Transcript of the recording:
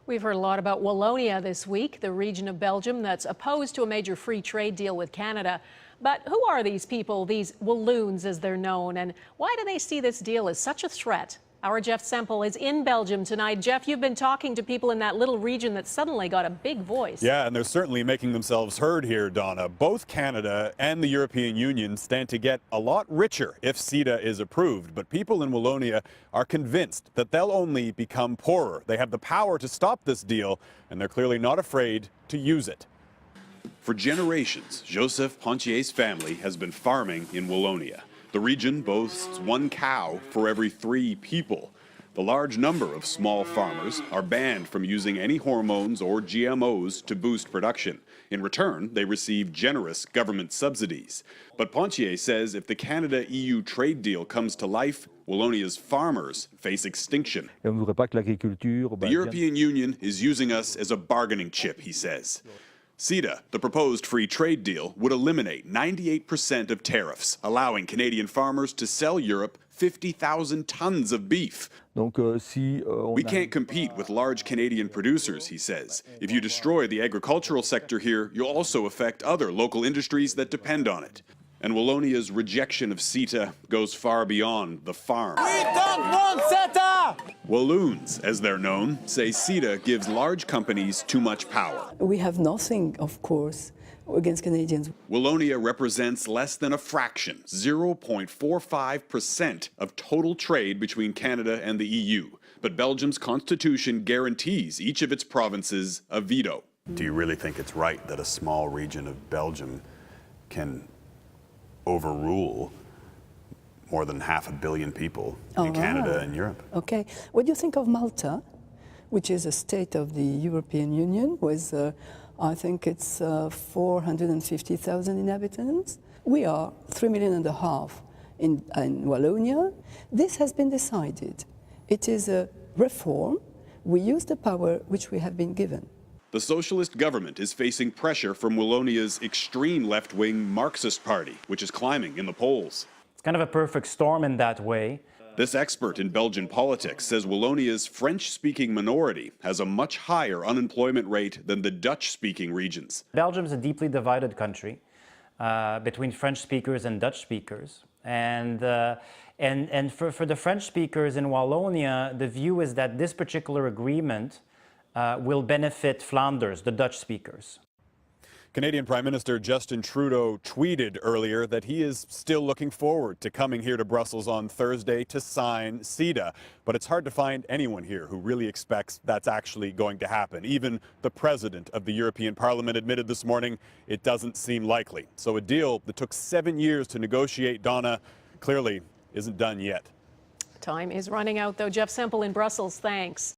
We've heard a lot about Wallonia this week, the region of Belgium that's opposed to a major free trade deal with Canada. But who are these people, these Walloons as they're known, and why do they see this deal as such a threat? Our Jeff Semple is in Belgium tonight. Jeff, you've been talking to people in that little region that suddenly got a big voice. Yeah, and they're certainly making themselves heard here, Donna. Both Canada and the European Union stand to get a lot richer if CETA is approved. But people in Wallonia are convinced that they'll only become poorer. They have the power to stop this deal, and they're clearly not afraid to use it. For generations, Joseph Pontier's family has been farming in Wallonia. The region boasts 1 cow for every 3 people. The large number of small farmers are banned from using any hormones or GMOs to boost production. In return, they receive generous government subsidies. But Pontier says if the Canada-EU trade deal comes to life, Wallonia's farmers face extinction. The European Union is using us as a bargaining chip, he says. CETA, the proposed free trade deal, would eliminate 98% of tariffs, allowing Canadian farmers to sell Europe 50,000 tons of beef. We can't compete with large Canadian producers, he says. If you destroy the agricultural sector here, you'll also affect other local industries that depend on it. And Wallonia's rejection of CETA goes far beyond the farm. We don't want CETA! Walloons, as they're known, say CETA gives large companies too much power. We have nothing, of course, against Canadians. Wallonia represents less than a fraction, 0.45% of total trade between Canada and the EU. But Belgium's constitution guarantees each of its provinces a veto. Do you really think it's right that a small region of Belgium can overrule more than 500 million people in Canada and Europe? Okay. What do you think of Malta, which is a state of the European Union with, I think it's 450,000 inhabitants? We are 3.5 million in Wallonia. This has been decided. It is a reform. We use the power which we have been given. The socialist government is facing pressure from Wallonia's extreme left-wing Marxist party, which is climbing in the polls. It's kind of a perfect storm in that way. This expert in Belgian politics says Wallonia's French-speaking minority has a much higher unemployment rate than the Dutch-speaking regions. Belgium is a deeply divided country between French speakers and Dutch speakers. And for the French speakers in Wallonia, the view is that this particular agreement will benefit Flanders, the Dutch speakers. Canadian Prime Minister Justin Trudeau tweeted earlier that he is still looking forward to coming here to Brussels on Thursday to sign CETA. But it's hard to find anyone here who really expects that's actually going to happen. Even the president of the European Parliament admitted this morning it doesn't seem likely. So a deal that took 7 years to negotiate, Donna, clearly isn't done yet. Time is running out, though. Jeff Semple in Brussels, thanks.